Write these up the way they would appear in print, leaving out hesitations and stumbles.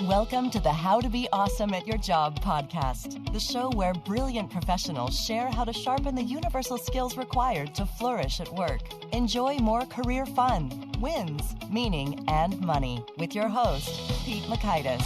Welcome to the How to Be Awesome at Your Job podcast, the show where brilliant professionals share how to sharpen the universal skills required to flourish at work. Enjoy more career fun, wins, meaning, and money with your host, Pete Machiavelli.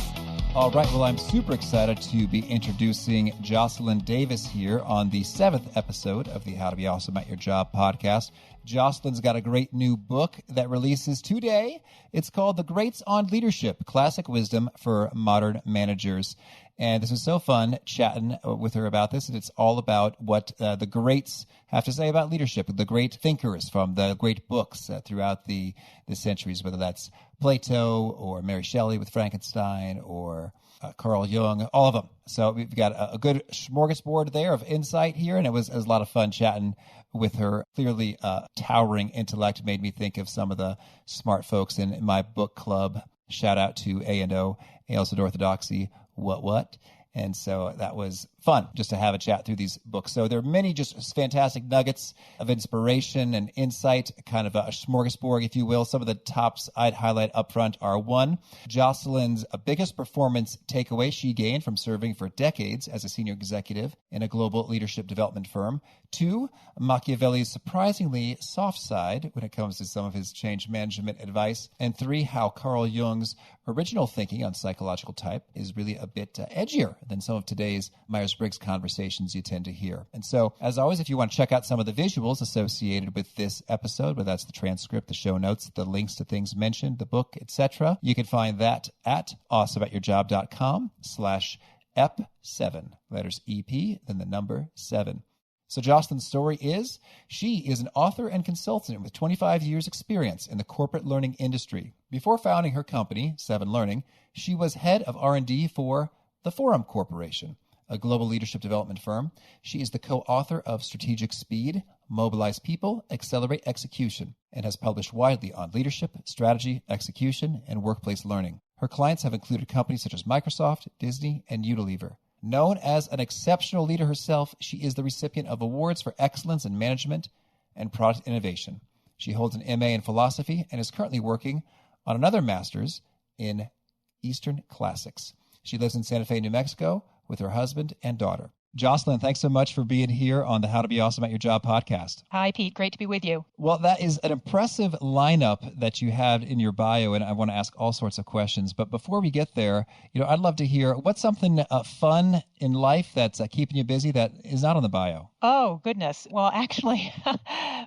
All right, well, I'm super excited to be introducing Jocelyn Davis here on the 7th episode of the How to Be Awesome at Your Job podcast. Jocelyn's got a great new book that releases today. It's called The Greats on Leadership, Classic Wisdom for Modern Managers. And this was so fun chatting with her about this. And it's all about what the greats have to say about leadership, the great thinkers from the great books throughout the centuries, whether that's Plato or Mary Shelley with Frankenstein or Carl Jung, all of them. So we've got a good smorgasbord there of insight here. And it was a lot of fun chatting with her. Clearly, towering intellect made me think of some of the smart folks in my book club. Shout out to A&O, Ales and Orthodoxy, what? And so that was fun just to have a chat through these books. So there are many just fantastic nuggets of inspiration and insight, kind of a smorgasbord, if you will. Some of the tops I'd highlight up front are: 1, Jocelyn's biggest performance takeaway she gained from serving for decades as a senior executive in a global leadership development firm. 2, Machiavelli's surprisingly soft side when it comes to some of his change management advice. And 3, how Carl Jung's original thinking on psychological type is really a bit edgier than some of today's Myers-Briggs conversations you tend to hear. And so, as always, if you want to check out some of the visuals associated with this episode, whether that's the transcript, the show notes, the links to things mentioned, the book, etc., you can find that at awesomeatyourjob.com/EP7. Letters EP, then the number 7. So Jocelyn's story is, she is an author and consultant with 25 years experience in the corporate learning industry. Before founding her company, 7 Learning, she was head of R&D for the Forum Corporation, a global leadership development firm. She is the co-author of Strategic Speed, Mobilize People, Accelerate Execution, and has published widely on leadership, strategy, execution, and workplace learning. Her clients have included companies such as Microsoft, Disney, and Unilever. Known as an exceptional leader herself, she is the recipient of awards for excellence in management and product innovation. She holds an MA in philosophy and is currently working on another master's in Eastern Classics. She lives in Santa Fe, New Mexico, with her husband and daughter. Jocelyn, thanks so much for being here on the How to Be Awesome at Your Job podcast. Hi, Pete. Great to be with you. Well, that is an impressive lineup that you have in your bio, and I want to ask all sorts of questions. But before we get there, I'd love to hear what's something fun in life that's keeping you busy that is not on the bio. Oh, goodness. Well, actually,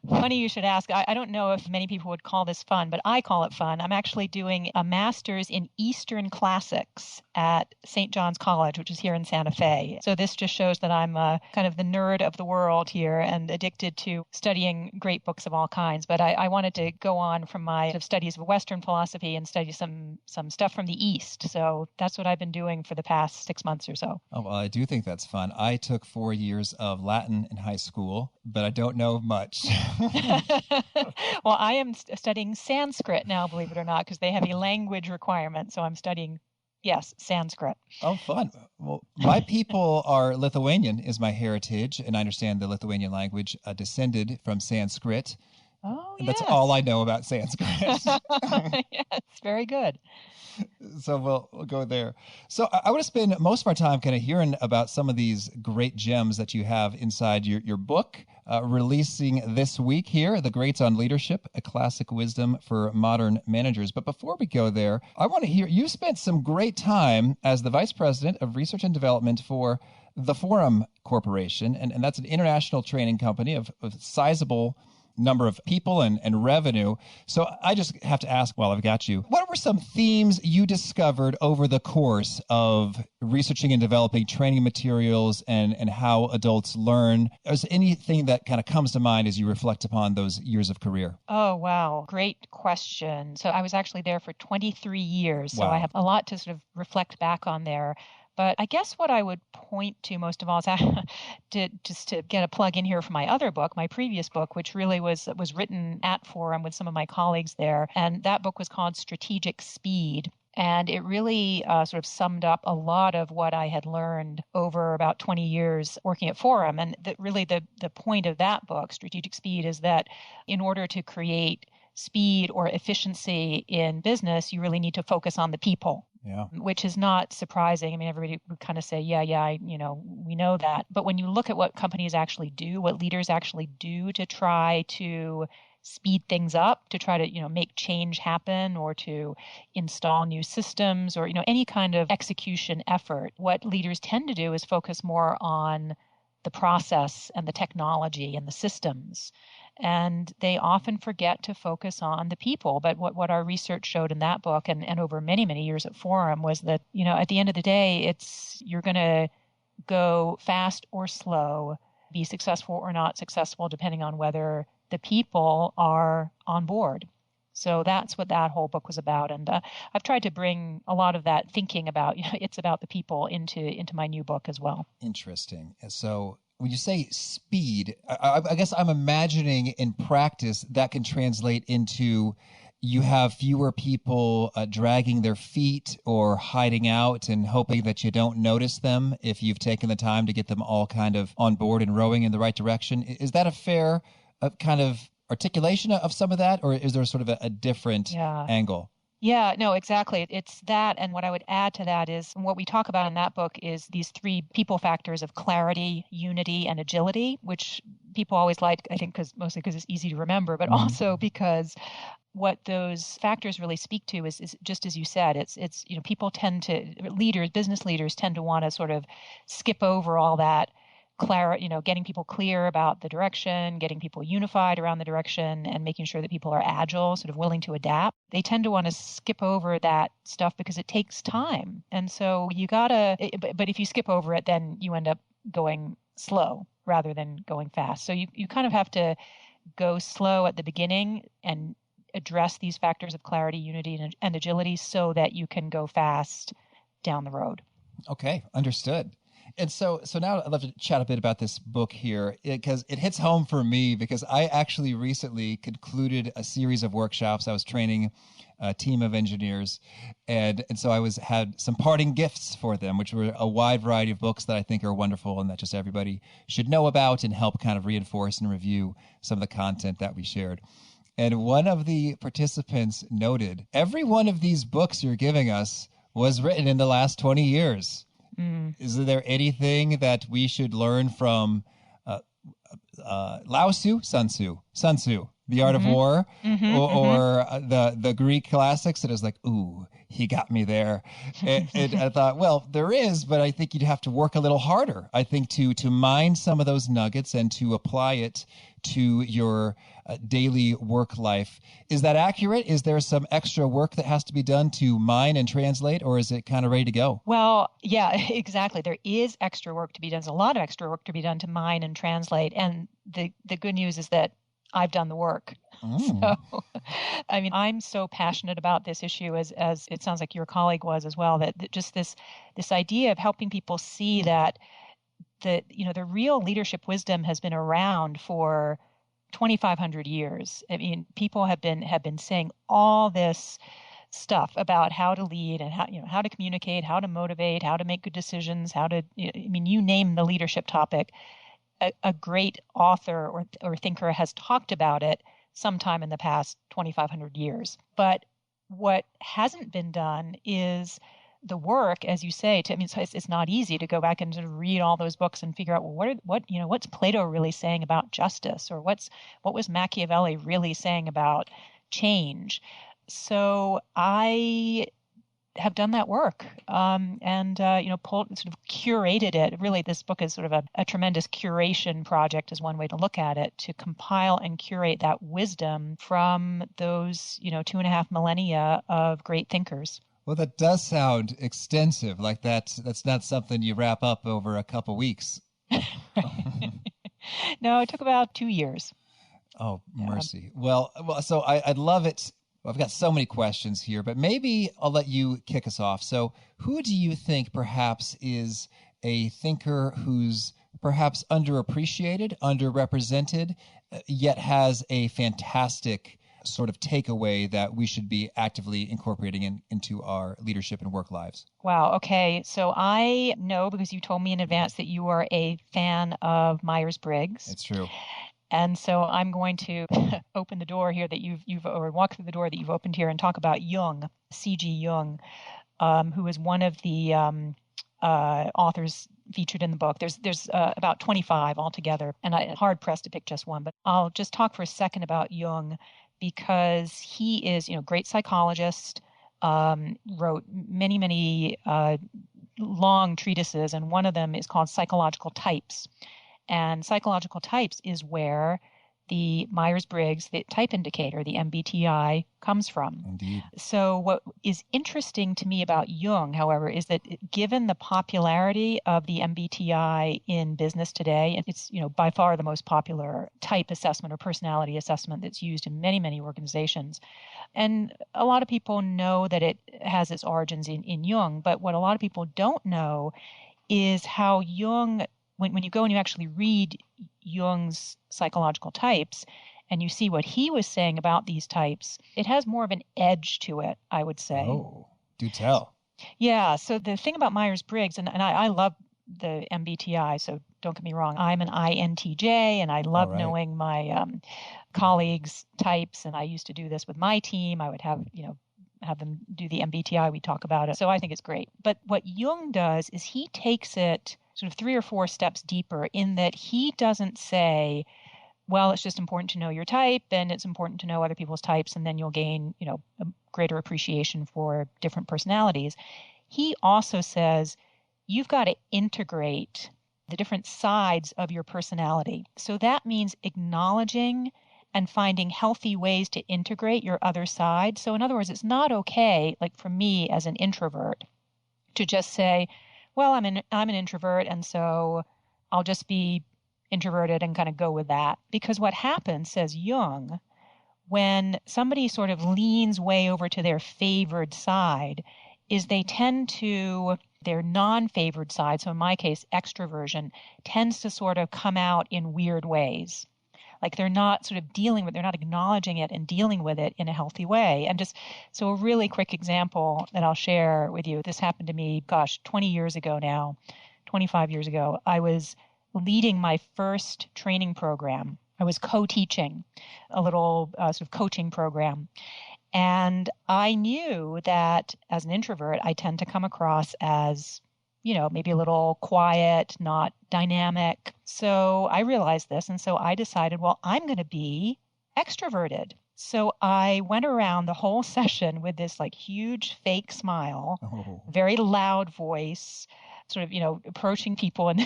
funny you should ask. I don't know if many people would call this fun, but I call it fun. I'm actually doing a master's in Eastern Classics at St. John's College, which is here in Santa Fe. So this just shows that I'm kind of the nerd of the world here and addicted to studying great books of all kinds. But I wanted to go on from my sort of studies of Western philosophy and study some stuff from the East. So that's what I've been doing for the past 6 months or so. Oh, well, I do think that's fun. I took 4 years of Latin in high school, but I don't know much. Well, I am studying Sanskrit now, believe it or not, because they have a language requirement. So I'm studying, yes, Sanskrit. Oh, fun. Well, my people are Lithuanian is my heritage, and I understand the Lithuanian language descended from Sanskrit. Oh, yes. That's all I know about Sanskrit. Yes, very good. So we'll go there. So I want to spend most of our time kind of hearing about some of these great gems that you have inside your book, releasing this week here, The Greats on Leadership, a Classic Wisdom for Modern Managers. But before we go there, I want to hear, you spent some great time as the Vice President of Research and Development for the Forum Corporation, and that's an international training company of sizable number of people and revenue. So I just have to ask while I've got you, what were some themes you discovered over the course of researching and developing training materials and how adults learn? Is there anything that kind of comes to mind as you reflect upon those years of career? Oh, wow. Great question. So I was actually there for 23 years. So Wow. I have a lot to sort of reflect back on there. But I guess what I would point to most of all is to get a plug in here for my other book, my previous book, which really was written at Forum with some of my colleagues there. And that book was called Strategic Speed. And it really sort of summed up a lot of what I had learned over about 20 years working at Forum. And really the point of that book, Strategic Speed, is that in order to create speed or efficiency in business, you really need to focus on the people. Yeah. which is not surprising. I mean, everybody would kind of say, we know that. But when you look at what companies actually do, what leaders actually do to try to speed things up, to try to, make change happen or to install new systems or, any kind of execution effort, what leaders tend to do is focus more on the process and the technology and the systems. And they often forget to focus on the people. But what our research showed in that book and over many, many years at Forum was that, at the end of the day, you're going to go fast or slow, be successful or not successful, depending on whether the people are on board. So that's what that whole book was about. And I've tried to bring a lot of that thinking about, it's about the people into my new book as well. Interesting. So when you say speed, I guess I'm imagining in practice that can translate into you have fewer people dragging their feet or hiding out and hoping that you don't notice them if you've taken the time to get them all kind of on board and rowing in the right direction. Is that a fair kind of articulation of some of that, or is there sort of a different angle? Yeah, no, exactly. It's that. And what I would add to that is what we talk about in that book is these 3 people factors of clarity, unity, and agility, which people always like, I think, mostly because it's easy to remember, but also because what those factors really speak to is just as you said, it's people business leaders tend to want to sort of skip over all that getting people clear about the direction, getting people unified around the direction, and making sure that people are agile, sort of willing to adapt. They tend to want to skip over that stuff because it takes time. And so but if you skip over it, then you end up going slow rather than going fast. So you kind of have to go slow at the beginning and address these factors of clarity, unity, and agility so that you can go fast down the road. Okay, understood. And so now I'd love to chat a bit about this book here because it hits home for me because I actually recently concluded a series of workshops. I was training a team of engineers, and so I had some parting gifts for them, which were a wide variety of books that I think are wonderful and that just everybody should know about and help kind of reinforce and review some of the content that we shared. And one of the participants noted, every one of these books you're giving us was written in the last 20 years. Is there anything that we should learn from Lao Tzu, Sun Tzu, The Art of War, or the Greek classics? It is like, ooh, he got me there. And I thought, well, there is, but I think you'd have to work a little harder. I think to mine some of those nuggets and to apply it to your daily work life. Is that accurate? Is there some extra work that has to be done to mine and translate, or is it kind of ready to go? Well, yeah, exactly. There is extra work to be done. There's a lot of extra work to be done to mine and translate. And the good news is that I've done the work. So, I mean, I'm so passionate about this issue as it sounds like your colleague was as well, that just this idea of helping people see that the real leadership wisdom has been around for 2,500 years. I mean, people have been saying all this stuff about how to lead and how to communicate, how to motivate, how to make good decisions, you name the leadership topic. A great author or thinker has talked about it sometime in the past 2,500 years. But what hasn't been done is the work, as you say. It's not easy to go back and sort of read all those books and figure out, well, what's Plato really saying about justice, or what was Machiavelli really saying about change. So I have done that work and curated it. Really, this book is sort of a tremendous curation project, is one way to look at it, to compile and curate that wisdom from those 2.5 millennia of great thinkers. Well, that does sound extensive. Like that's not something you wrap up over a couple weeks. No, it took about 2 years. Oh, mercy. Well, so I'd love it. I've got so many questions here, but maybe I'll let you kick us off. So who do you think perhaps is a thinker who's perhaps underappreciated, underrepresented, yet has a fantastic sort of takeaway that we should be actively incorporating into our leadership and work lives? Wow. Okay. So I know, because you told me in advance, that you are a fan of Myers-Briggs. It's true. And so I'm going to open the door here that you've or walk through the door that you've opened here and talk about Jung, C.G. Jung. who is one of the authors featured in the book. There's about 25 altogether, and I'm hard-pressed to pick just one. But I'll just talk for a second about Jung because he is, great psychologist, wrote many long treatises, and one of them is called Psychological Types. And psychological types is where the Myers-Briggs, the type indicator, the MBTI, comes from. Indeed. So what is interesting to me about Jung, however, is that given the popularity of the MBTI in business today, and it's by far the most popular type assessment or personality assessment that's used in many organizations. And a lot of people know that it has its origins in Jung, but what a lot of people don't know is how Jung, when you go and you actually read Jung's psychological types and you see what he was saying about these types, it has more of an edge to it, I would say. Oh, do tell. Yeah. So the thing about Myers-Briggs, and I love the MBTI, so don't get me wrong, I'm an INTJ, and I love knowing my colleagues' types, and I used to do this with my team. I would have them do the MBTI. We talk about it. So I think it's great. But what Jung does is he takes it sort of 3 or 4 steps deeper in that he doesn't say, well, it's just important to know your type and it's important to know other people's types and then you'll gain, a greater appreciation for different personalities. He also says you've got to integrate the different sides of your personality. So that means acknowledging and finding healthy ways to integrate your other side. So in other words, it's not okay, like for me as an introvert, to just say, well, I'm an introvert, and so I'll just be introverted and kind of go with that. Because what happens, says Jung, when somebody sort of leans way over to their favored side, is they tend to, their non-favored side, so in my case, extroversion, tends to sort of come out in weird ways. Like they're not sort of they're not acknowledging it and dealing with it in a healthy way. And just, so a really quick example that I'll share with you. This happened to me, 20 years ago now, 25 years ago. I was leading my first training program. I was co-teaching a little sort of coaching program. And I knew that as an introvert, I tend to come across as maybe a little quiet, not dynamic. So I realized this. And so I decided, well, I'm going to be extroverted. So I went around the whole session with this like huge fake smile, very loud voice, sort of, approaching people in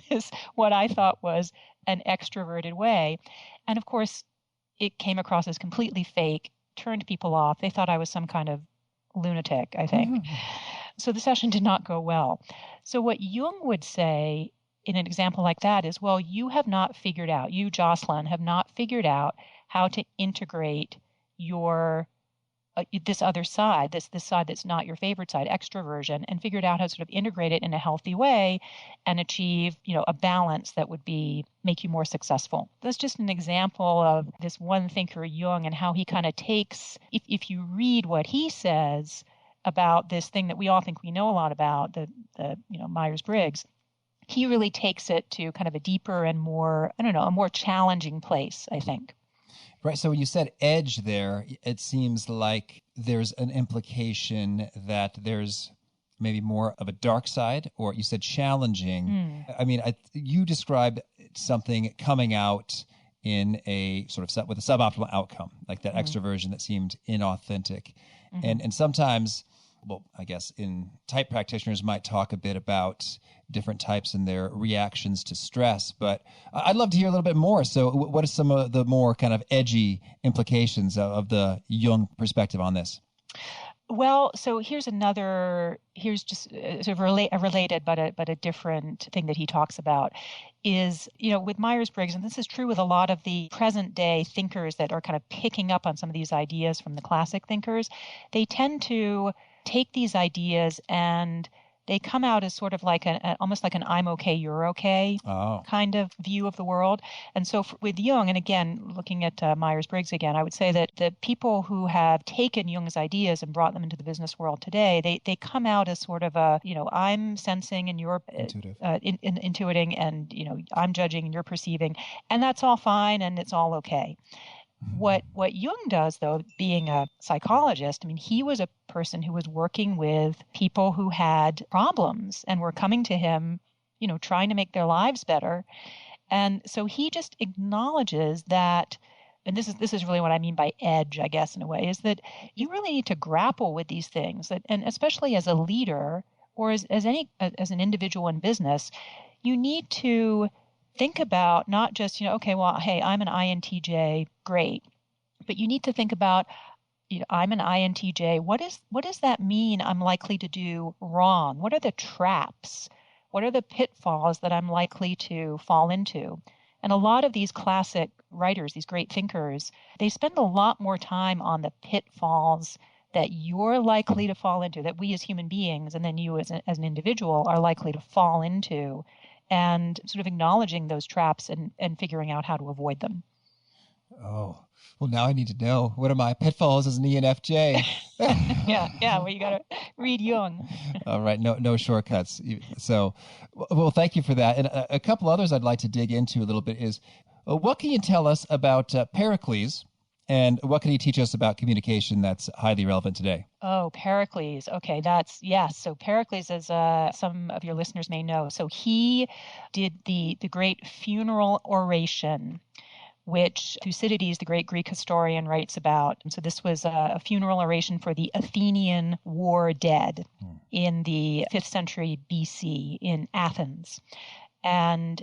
this, what I thought was an extroverted way. And of course, it came across as completely fake, turned people off. They thought I was some kind of lunatic, I think. So the session did not go well. So what Jung would say in an example like that is, well, you have not figured out, you, Jocelyn, have not figured out how to integrate your this other side, this side that's not your favorite side, extroversion, and figured out how to sort of integrate it in a healthy way and achieve, a balance that would make you more successful. That's just an example of this one thinker, Jung, and how he kind of takes, if you read what he says about this thing that we all think we know a lot about, the Myers-Briggs, he really takes it to kind of a deeper and more, a more challenging place, I think. Right. So when you said edge there, it seems like there's an implication that there's maybe more of a dark side, or you said challenging. I mean, you described something coming out in a sort of with a suboptimal outcome, like that extroversion that seemed inauthentic. And sometimes, well, I guess in type practitioners might talk a bit about different types and their reactions to stress, but I'd love to hear a little bit more. So what are some of the more kind of edgy implications of the Jung perspective on this? Well, so here's just sort of a related but a different thing that he talks about is, with Myers-Briggs, and this is true with a lot of the present day thinkers that are kind of picking up on some of these ideas from the classic thinkers, they tend to take these ideas and they come out as sort of like almost like an I'm okay, you're okay kind of view of the world. And so with Jung, and again, looking at Myers-Briggs again, I would say that the people who have taken Jung's ideas and brought them into the business world today, they come out as sort of I'm sensing and you're intuiting, and I'm judging and you're perceiving, and that's all fine and it's all okay. What Jung does, though, being a psychologist, I mean, he was a person who was working with people who had problems and were coming to him, trying to make their lives better. And so he just acknowledges that, and this is really what I mean by edge, I guess, in a way, is that you really need to grapple with these things, and especially as a leader or as an individual in business, you need to think about not just, okay, well, hey, I'm an INTJ, great. But you need to think about, I'm an INTJ. What does that mean I'm likely to do wrong? What are the traps? What are the pitfalls that I'm likely to fall into? And a lot of these classic writers, these great thinkers, they spend a lot more time on the pitfalls that you're likely to fall into, that we as human beings, and then you as an individual, are likely to fall into, and sort of acknowledging those traps and figuring out how to avoid them. Oh, well, now I need to know. What are my pitfalls as an ENFJ? Yeah. Well, you got to read Jung. All right. No shortcuts. So, well, thank you for that. And a couple others I'd like to dig into a little bit is, what can you tell us about Pericles, and what can he teach us about communication that's highly relevant today? Oh, Pericles. Okay, yes. So Pericles, as some of your listeners may know, so he did the great funeral oration, which Thucydides, the great Greek historian, writes about. And so this was a funeral oration for the Athenian war dead in the 5th century BC in Athens. And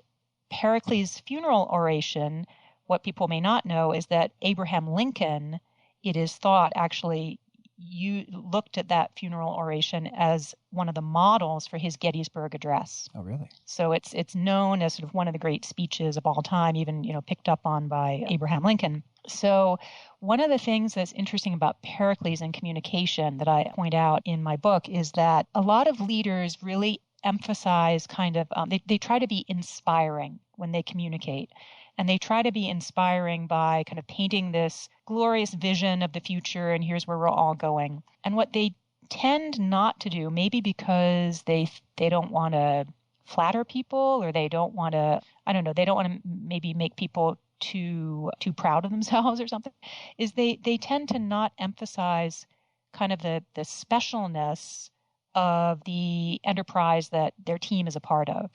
Pericles' funeral oration, what people may not know is that Abraham Lincoln, it is thought, actually you looked at that funeral oration as one of the models for his Gettysburg Address. Oh, really? So it's known as sort of one of the great speeches of all time, even picked up on by Abraham Lincoln. So one of the things that's interesting about Pericles and communication that I point out in my book is that a lot of leaders really emphasize kind of they try to be inspiring when they communicate. And they try to be inspiring by kind of painting this glorious vision of the future, and here's where we're all going. And what they tend not to do, maybe because they don't want to flatter people, or they don't want to, they don't want to maybe make people too proud of themselves or something, is they tend to not emphasize kind of the specialness of the enterprise that their team is a part of.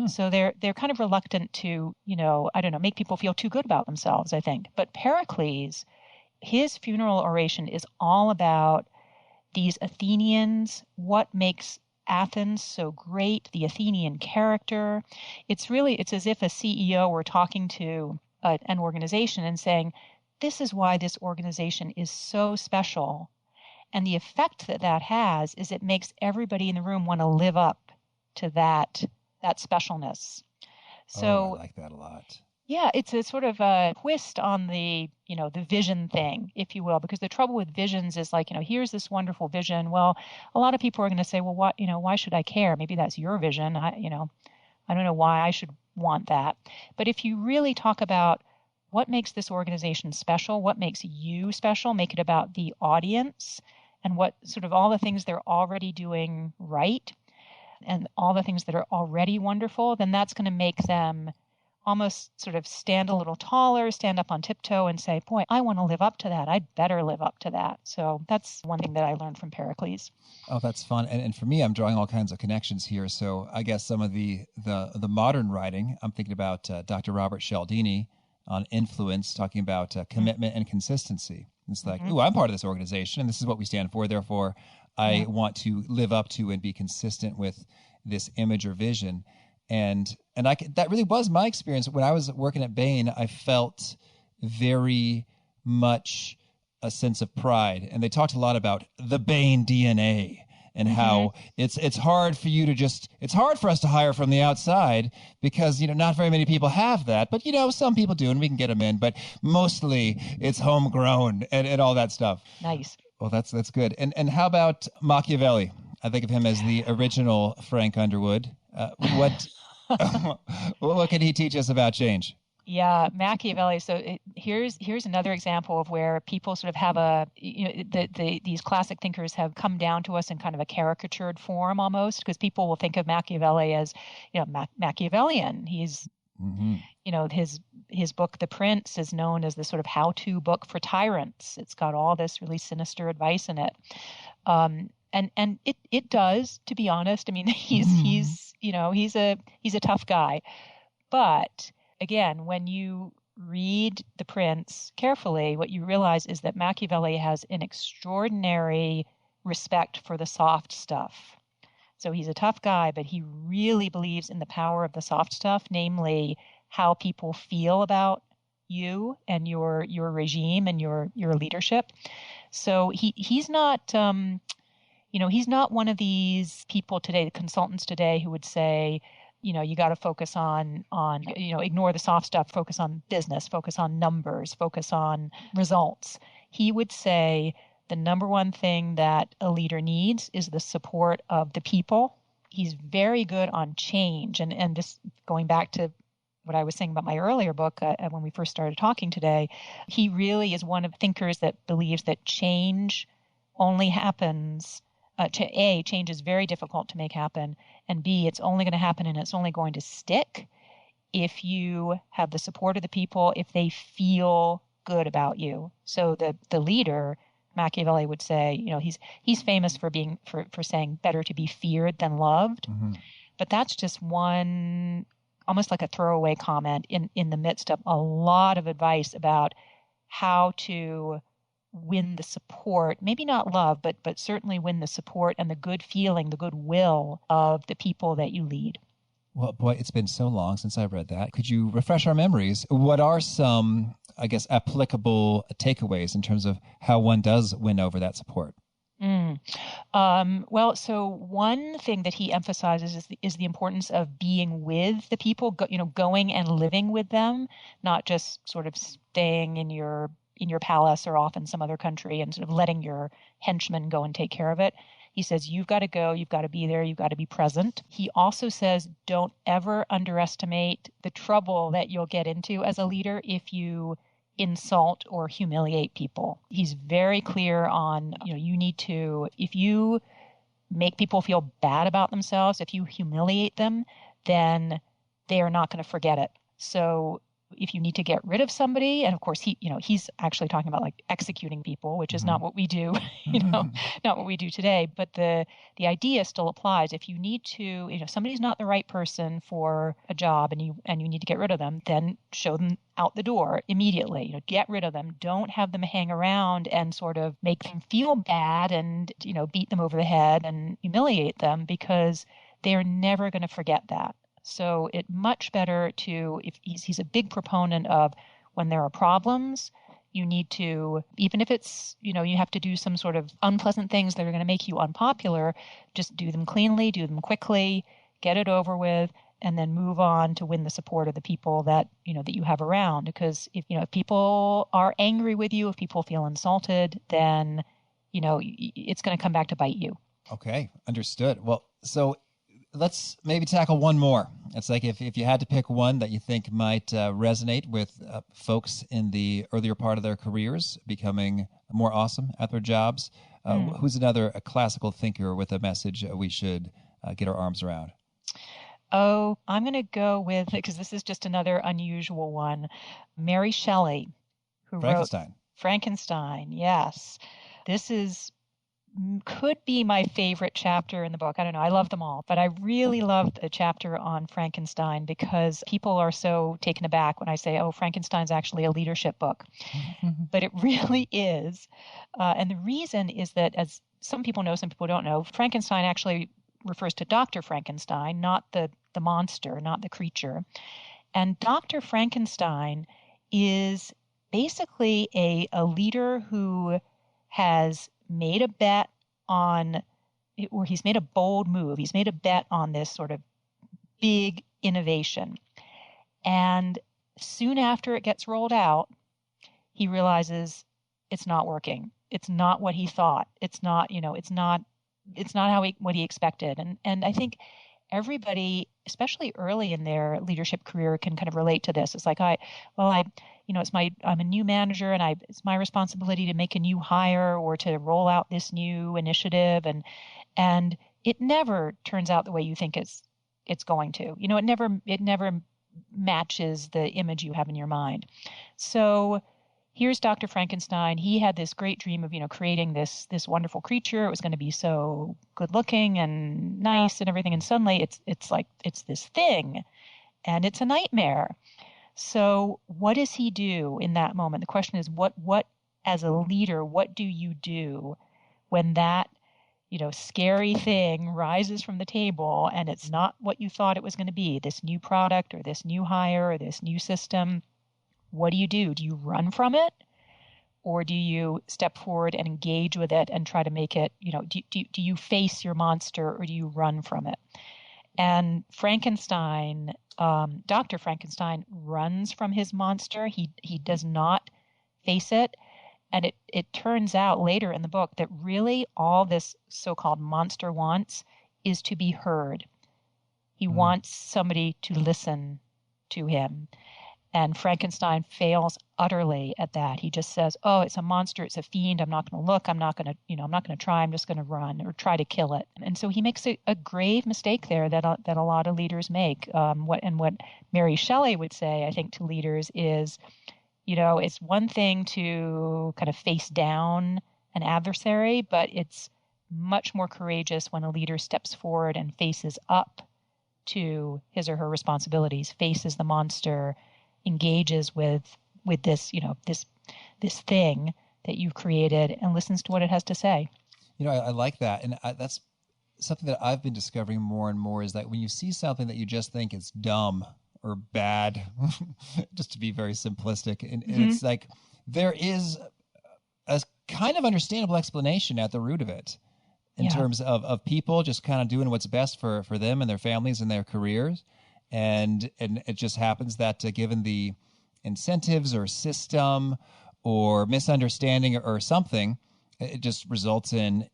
So they're kind of reluctant to, make people feel too good about themselves, I think. But Pericles, his funeral oration is all about these Athenians, what makes Athens so great, the Athenian character. It's as if a CEO were talking to an organization and saying, this is why this organization is so special. And the effect that has is it makes everybody in the room want to live up to that specialness. So I like that a lot. Yeah, it's a sort of a twist on the vision thing, if you will, because the trouble with visions is like, here's this wonderful vision. Well, a lot of people are going to say, well, why should I care? Maybe that's your vision. I don't know why I should want that. But if you really talk about what makes this organization special, what makes you special, make it about the audience, and what sort of all the things they're already doing right and all the things that are already wonderful, then that's going to make them almost sort of stand a little taller, stand up on tiptoe and say, boy, I want to live up to that. I'd better live up to that. So that's one thing that I learned from Pericles. Oh, that's fun. And for me, I'm drawing all kinds of connections here. So I guess some of the modern writing, I'm thinking about Dr. Robert Cialdini on influence, talking about commitment and consistency. It's like, ooh, I'm part of this organization, and this is what we stand for. Therefore, I want to live up to and be consistent with this image or vision. And that really was my experience. When I was working at Bain, I felt very much a sense of pride. And they talked a lot about the Bain DNA and how it's hard for you to it's hard for us to hire from the outside because, not very many people have that. But, some people do, and we can get them in. But mostly it's homegrown and all that stuff. Nice. Well, that's good. And how about Machiavelli? I think of him as the original Frank Underwood. What can he teach us about change? Yeah, Machiavelli. So here's another example of where people sort of have these classic thinkers have come down to us in kind of a caricatured form almost, because people will think of Machiavelli as, Machiavellian. He's, his his book, The Prince, is known as the sort of how-to book for tyrants. It's got all this really sinister advice in it. And it does, to be honest. I mean, he's a tough guy. But again, when you read The Prince carefully, what you realize is that Machiavelli has an extraordinary respect for the soft stuff. So he's a tough guy, but he really believes in the power of the soft stuff, namely how people feel about you and your regime and your leadership. So he's not he's not one of these people today, the consultants today, who would say, you got to focus on ignore the soft stuff, focus on business, focus on numbers, focus on results. He would say the number one thing that a leader needs is the support of the people. He's very good on change. And just going back to what I was saying about my earlier book, when we first started talking today, he really is one of the thinkers that believes that change only happens change is very difficult to make happen, and B, it's only going to happen and it's only going to stick if you have the support of the people, if they feel good about you. So the leader, Machiavelli would say, he's famous for saying better to be feared than loved. Mm-hmm. But that's just one, almost like a throwaway comment in the midst of a lot of advice about how to win the support, maybe not love, but certainly win the support and the good feeling, the goodwill of the people that you lead. Well, boy, it's been so long since I've read that. Could you refresh our memories? What are some, applicable takeaways in terms of how one does win over that support? Well, so one thing that he emphasizes is the importance of being with the people, going and living with them, not just sort of staying in your palace or off in some other country and sort of letting your henchmen go and take care of it. He says, you've got to go, you've got to be there, you've got to be present. He also says, don't ever underestimate the trouble that you'll get into as a leader if you insult or humiliate people. He's very clear on, you need to, if you make people feel bad about themselves, if you humiliate them, then they are not going to forget it. So if you need to get rid of somebody, and of course he's actually talking about like executing people, which is not what we do, not what we do today. But the idea still applies. If you need to, if somebody's not the right person for a job and you need to get rid of them, then show them out the door immediately. Get rid of them. Don't have them hang around and sort of make them feel bad and beat them over the head and humiliate them, because they're never going to forget that. So it's much better to, if he's a big proponent of when there are problems, you need to, even if it's, you have to do some sort of unpleasant things that are going to make you unpopular, just do them cleanly, do them quickly, get it over with, and then move on to win the support of the people that, that you have around. Because if people are angry with you, if people feel insulted, then, it's going to come back to bite you. Okay, understood. Well, so let's maybe tackle one more. It's like if you had to pick one that you think might resonate with folks in the earlier part of their careers, becoming more awesome at their jobs, who's a classical thinker with a message we should get our arms around? Oh, I'm going to go with, because this is just another unusual one, Mary Shelley, who wrote Frankenstein. Yes. This could be my favorite chapter in the book. I don't know. I love them all, but I really loved the chapter on Frankenstein because people are so taken aback when I say, oh, Frankenstein's actually a leadership book. But it really is. And the reason is that, as some people know, some people don't know, Frankenstein actually refers to Dr. Frankenstein, not the monster, not the creature. And Dr. Frankenstein is basically a leader who has made a bet on, or he's made a bold move. He's made a bet on this sort of big innovation. And soon after it gets rolled out, he realizes it's not working. It's not what he thought. It's not what he expected. And I think everybody, especially early in their leadership career, can kind of relate to this. It's like, I'm a new manager and it's my responsibility to make a new hire or to roll out this new initiative. And it never turns out the way you think it's going to. It never matches the image you have in your mind. So here's Dr. Frankenstein. He had this great dream of, creating this wonderful creature. It was going to be so good looking and nice and everything. And suddenly it's this thing, and it's a nightmare. So what does he do in that moment? The question is, what as a leader, what do you do when that, scary thing rises from the table and it's not what you thought it was going to be, this new product or this new hire or this new system? What do you do? Do you run from it? Or do you step forward and engage with it and try to make it, do you face your monster, or do you run from it? And Frankenstein, Dr. Frankenstein runs from his monster. He does not face it. And it turns out later in the book that really all this so-called monster wants is to be heard. He wants somebody to listen to him. And Frankenstein fails utterly at that. He just says, "Oh, it's a monster. It's a fiend. I'm not going to look. I'm not going to try. I'm just going to run or try to kill it." And so he makes a grave mistake there that a lot of leaders make. What Mary Shelley would say, I think, to leaders is, it's one thing to kind of face down an adversary, but it's much more courageous when a leader steps forward and faces up to his or her responsibilities, faces the monster, engages with this, this thing that you've created, and listens to what it has to say. I like that. And that's something that I've been discovering more and more, is that when you see something that you just think is dumb or bad, just to be very simplistic, and it's like there is a kind of understandable explanation at the root of it in terms of people just kind of doing what's best for them and their families and their careers. And it just happens that given the incentives or system or misunderstanding or something, it just results in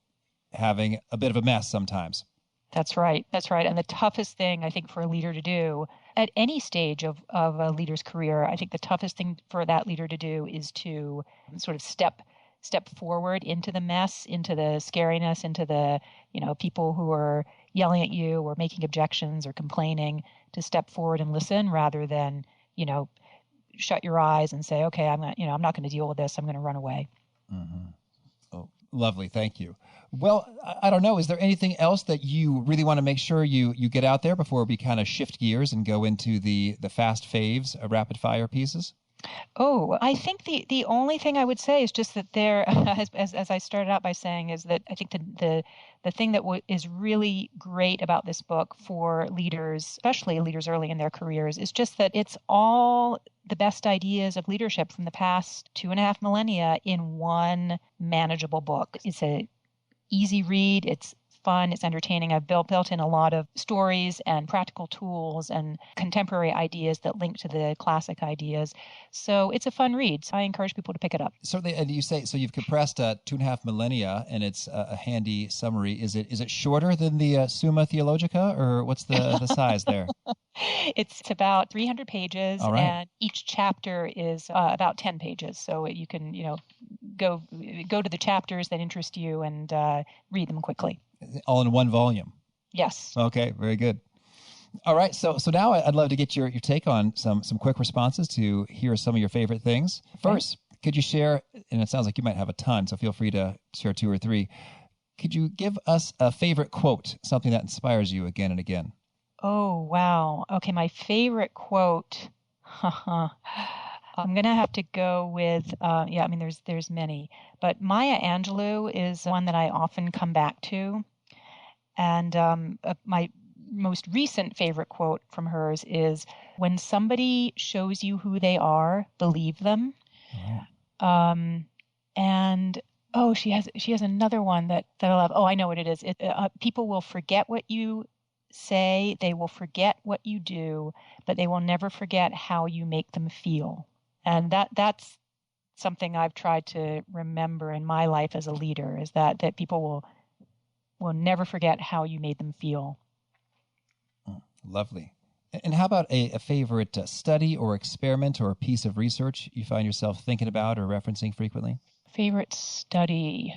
having a bit of a mess sometimes. That's right. And the toughest thing, I think, for a leader to do at any stage of a leader's career, I think the toughest thing for that leader to do is to sort of step forward into the mess, into the scariness, into the, people who are yelling at you or making objections or complaining, to step forward and listen rather than, shut your eyes and say, okay, I'm not going to deal with this. I'm going to run away. Mm-hmm. Oh, lovely. Thank you. Well, I don't know. Is there anything else that you really want to make sure you get out there before we kind of shift gears and go into the fast faves, rapid fire pieces? Oh, I think the only thing I would say is just that there, as I started out by saying, is that I think the thing that is really great about this book for leaders, especially leaders early in their careers, is just that it's all the best ideas of leadership from the past 2.5 millennia in one manageable book. It's a easy read. It's fun. It's entertaining. I've built in a lot of stories and practical tools and contemporary ideas that link to the classic ideas. So it's a fun read. So I encourage people to pick it up. Certainly. And you say, so you've compressed 2.5 millennia, and it's a handy summary. Is it shorter than the Summa Theologica, or what's the size there? It's about 300 pages, All right. And each chapter is about 10 pages. So you can, go to the chapters that interest you and read them quickly. All in one volume? Yes. Okay, very good. All right, so now I'd love to get your take on some quick responses to hear some of your favorite things. First, could you share, and it sounds like you might have a ton, so feel free to share 2 or 3. Could you give us a favorite quote, something that inspires you again and again? Oh, wow. Okay, my favorite quote. I'm going to have to go with, there's many, but Maya Angelou is one that I often come back to. And my most recent favorite quote from hers is, "When somebody shows you who they are, believe them." Oh. She has another one that I love. Oh, I know what it is. People will forget what you say, they will forget what you do, but they will never forget how you make them feel. And that's something I've tried to remember in my life as a leader, is that people will never forget how you made them feel. Lovely. And how about a favorite study or experiment or piece of research you find yourself thinking about or referencing frequently? Favorite study.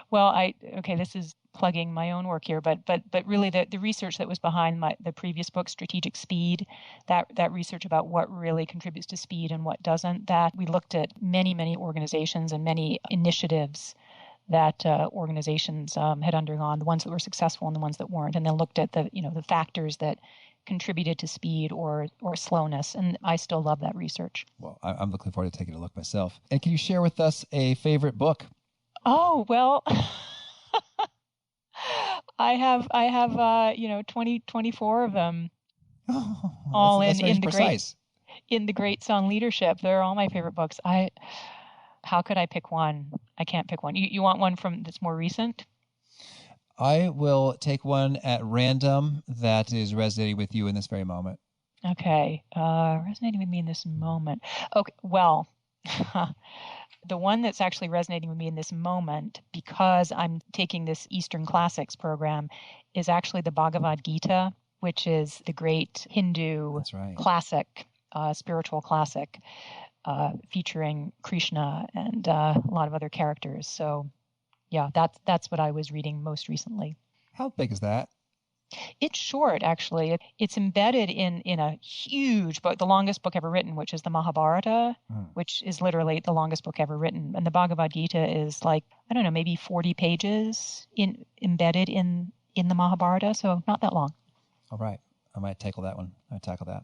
Well, this is plugging my own work here, but really the research that was behind the previous book, Strategic Speed, that research about what really contributes to speed and what doesn't, that we looked at many organizations and many initiatives that organizations had undergone, the ones that were successful and the ones that weren't, and then looked at the factors that contributed to speed or slowness. And I still love that research. Well, I'm looking forward to taking a look myself. And can you share with us a favorite book? Oh, well, I have 24 of them. Oh, all that's in precise. The great song Leadership. They're all my favorite books. How could I pick one? I can't pick one. You want one that's more recent? I will take one at random that is resonating with you in this very moment. Okay. Resonating with me in this moment. Okay. Well, the one that's actually resonating with me in this moment, because I'm taking this Eastern Classics program, is actually the Bhagavad Gita, which is the great Hindu classic, spiritual classic, featuring Krishna and a lot of other characters. So, yeah, that's what I was reading most recently. How big is that? It's short, actually. It's embedded in a huge book, the longest book ever written, which is the Mahabharata, which is literally the longest book ever written. And the Bhagavad Gita is maybe 40 pages embedded in the Mahabharata, so not that long. All right. I might tackle that one. I might tackle that.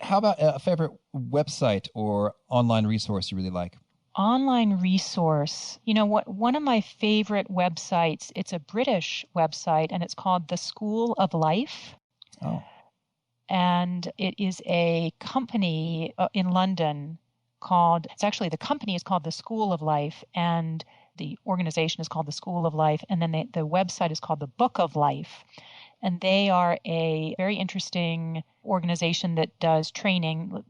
How about a favorite website or online resource you really like? Online resource. You know what? One of my favorite websites, it's a British website, and it's called The School of Life. Oh. And it is a company in London the company is called The School of Life, and the organization is called The School of Life, and then the website is called The Book of Life. And they are a very interesting organization that does training,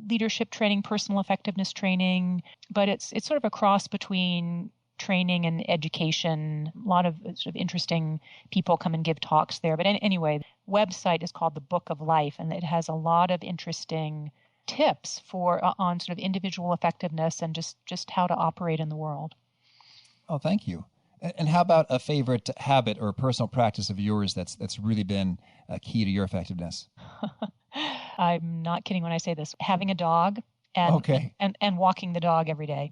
leadership training, personal effectiveness training, but it's sort of a cross between training and education. A lot of sort of interesting people come and give talks there. But anyway, the website is called The Book of Life, and it has a lot of interesting tips on sort of individual effectiveness and just how to operate in the world. Oh, thank you. And how about a favorite habit or personal practice of yours that's really been a key to your effectiveness? I'm not kidding when I say this. Having a dog and walking the dog every day.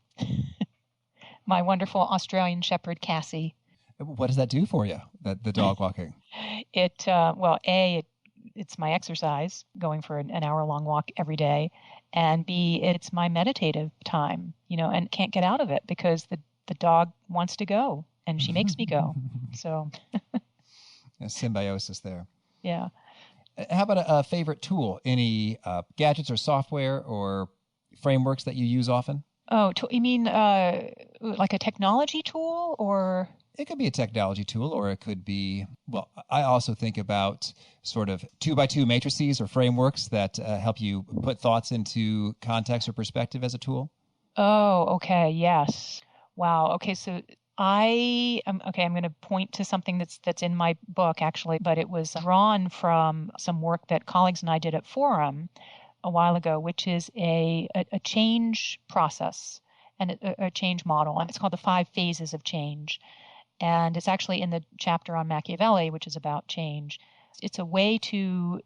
My wonderful Australian Shepherd, Cassie. What does that do for you, the dog walking? It's my exercise, going for an hour-long walk every day. And B, it's my meditative time, and can't get out of it because the dog wants to go. And she makes me go. So a symbiosis there. Yeah. How about a favorite tool? Any gadgets or software or frameworks that you use often? Oh, you mean like a technology tool or? It could be a technology tool, or it could be, well, I also think about sort of 2x2 matrices or frameworks that help you put thoughts into context or perspective as a tool. Oh, okay. Yes. Wow. Okay. So I'm going to point to something that's in my book, actually, but it was drawn from some work that colleagues and I did at Forum a while ago, which is a change process and a change model. And it's called the 5 phases of change. And it's actually in the chapter on Machiavelli, which is about change. It's a way to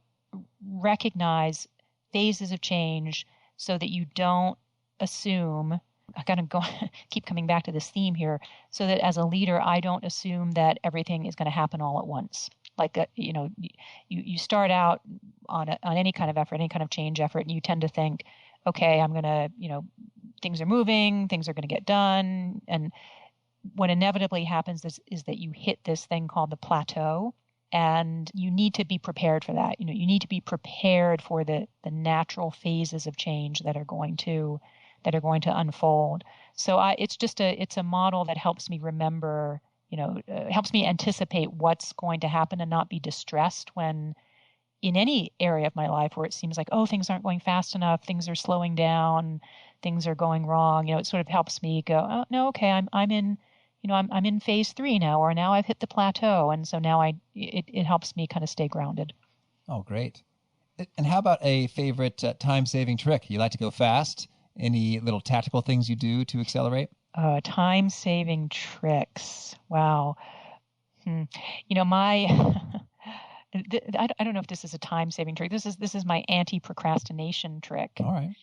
recognize phases of change so that you don't assume. I got to keep coming back to this theme here, so that as a leader, I don't assume that everything is going to happen all at once. Like, you start out on any kind of effort, any kind of change effort, and you tend to think, okay, I'm going to, things are moving, things are going to get done. And what inevitably happens is that you hit this thing called the plateau, and you need to be prepared for that. You need to be prepared for the natural phases of change that are going to unfold. So it's a model that helps me remember, helps me anticipate what's going to happen and not be distressed when in any area of my life where it seems like, oh, things aren't going fast enough, things are slowing down, things are going wrong. It sort of helps me go, oh, no, okay, I'm in phase 3 now, or now I've hit the plateau. And so now it helps me kind of stay grounded. Oh, great. And how about a favorite time-saving trick? You like to go fast? Any little tactical things you do to accelerate? Time-saving tricks. Wow. My I don't know if this is a time-saving trick. This is my anti-procrastination trick. All right.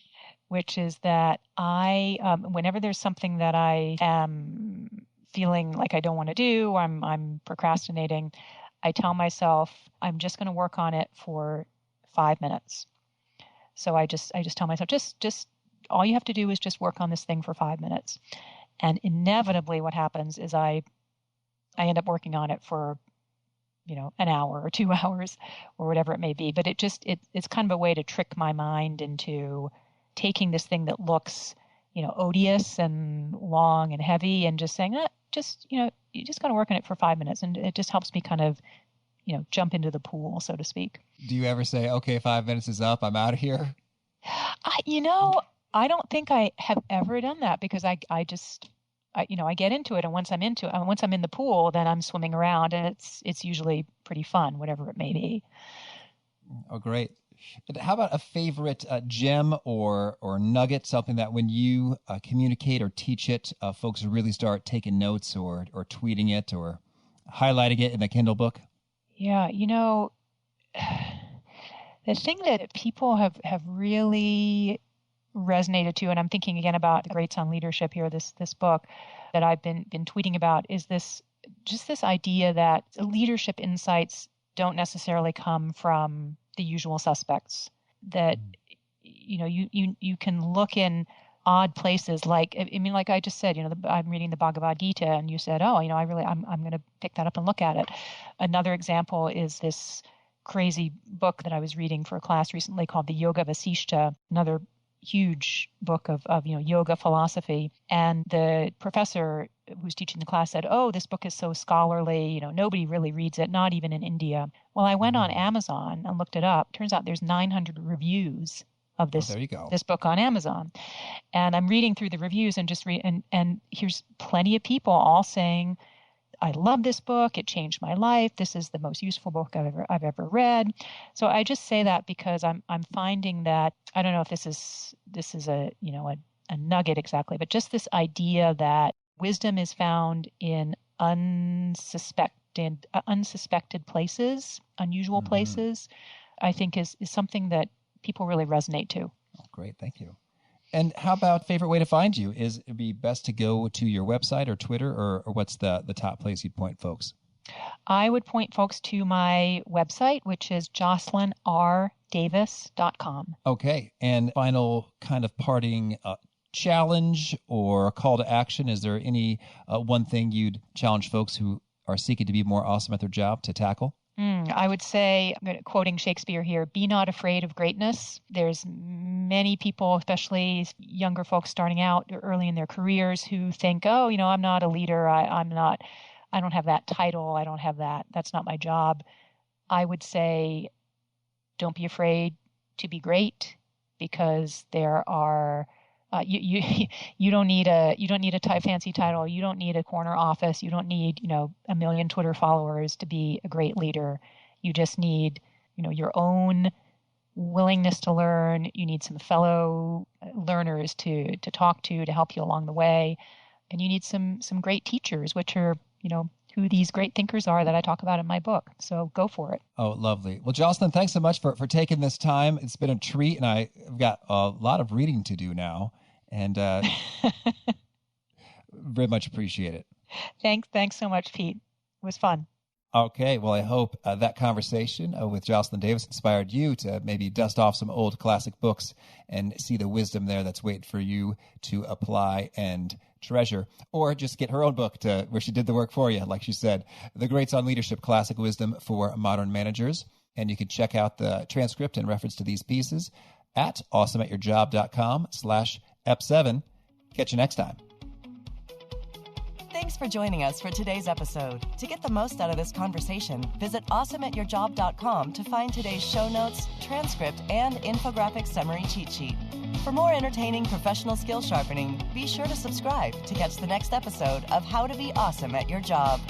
Which is that I, whenever there's something that I am feeling like I don't want to do, or I'm procrastinating, I tell myself I'm just going to work on it for 5 minutes. So I just tell myself, just all you have to do is just work on this thing for 5 minutes. And inevitably what happens is I end up working on it for, an hour or 2 hours or whatever it may be. But it's kind of a way to trick my mind into taking this thing that looks, odious and long and heavy and just saying, you just got to work on it for 5 minutes. And it just helps me kind of, jump into the pool, so to speak. Do you ever say, okay, 5 minutes is up, I'm out of here? I don't think I have ever done that because I get into it. And once I'm in the pool, then I'm swimming around and it's usually pretty fun, whatever it may be. Oh, great. How about a favorite gem or nugget, something that when you communicate or teach it, folks really start taking notes or tweeting it or highlighting it in a Kindle book? Yeah, the thing that people have really resonated to, and I'm thinking again about the Greats on Leadership here, this book that I've been tweeting about, is this idea that leadership insights don't necessarily come from the usual suspects, that you can look in odd places, like I just said, I'm reading the Bhagavad Gita, and you said, I'm going to pick that up and look at it. Another example is this crazy book that I was reading for a class recently called the Yoga Vasishta, another huge book of yoga philosophy. And the professor who's teaching the class said, this book is so scholarly, nobody really reads it, not even in India. Well, I went on Amazon and looked it up. Turns out there's 900 reviews of this book on Amazon. And I'm reading through the reviews and and here's plenty of people all saying, I love this book. It changed my life. This is the most useful book I've ever read. So I just say that because I'm finding that, I don't know if this is a nugget exactly, but just this idea that wisdom is found in unsuspected places, unusual places, I think is something that people really resonate to. Oh, great. Thank you. And how about favorite way to find you? Is it be best to go to your website or Twitter, or what's the top place you'd point folks? I would point folks to my website, which is jocelynrdavis.com. Okay. And final kind of parting challenge or call to action. Is there any one thing you'd challenge folks who are seeking to be more awesome at their job to tackle? I would say, quoting Shakespeare here, be not afraid of greatness. There's many people, especially younger folks starting out early in their careers, who think, I'm not a leader. I don't have that title. I don't have that. That's not my job. I would say, don't be afraid to be great, because there are, you don't need a fancy title. You don't need a corner office. You don't need, 1 million Twitter followers to be a great leader. You just need, your own willingness to learn. You need some fellow learners to talk to help you along the way. And you need some great teachers, which are, who these great thinkers are that I talk about in my book. So go for it. Oh, lovely. Well, Jocelyn, thanks so much for taking this time. It's been a treat, and I've got a lot of reading to do now. And very much appreciate it. Thanks so much, Pete. It was fun. Okay. Well, I hope that conversation with Jocelyn Davis inspired you to maybe dust off some old classic books and see the wisdom there that's waiting for you to apply and treasure, or just get her own book where she did the work for you. Like she said, The Greats on Leadership, Classic Wisdom for Modern Managers. And you can check out the transcript and reference to these pieces at awesomeatyourjob.com/Ep7. Catch you next time. Thanks for joining us for today's episode. To get the most out of this conversation, visit awesomeatyourjob.com to find today's show notes, transcript, and infographic summary cheat sheet. For more entertaining professional skill sharpening, be sure to subscribe to catch the next episode of How to Be Awesome at Your Job.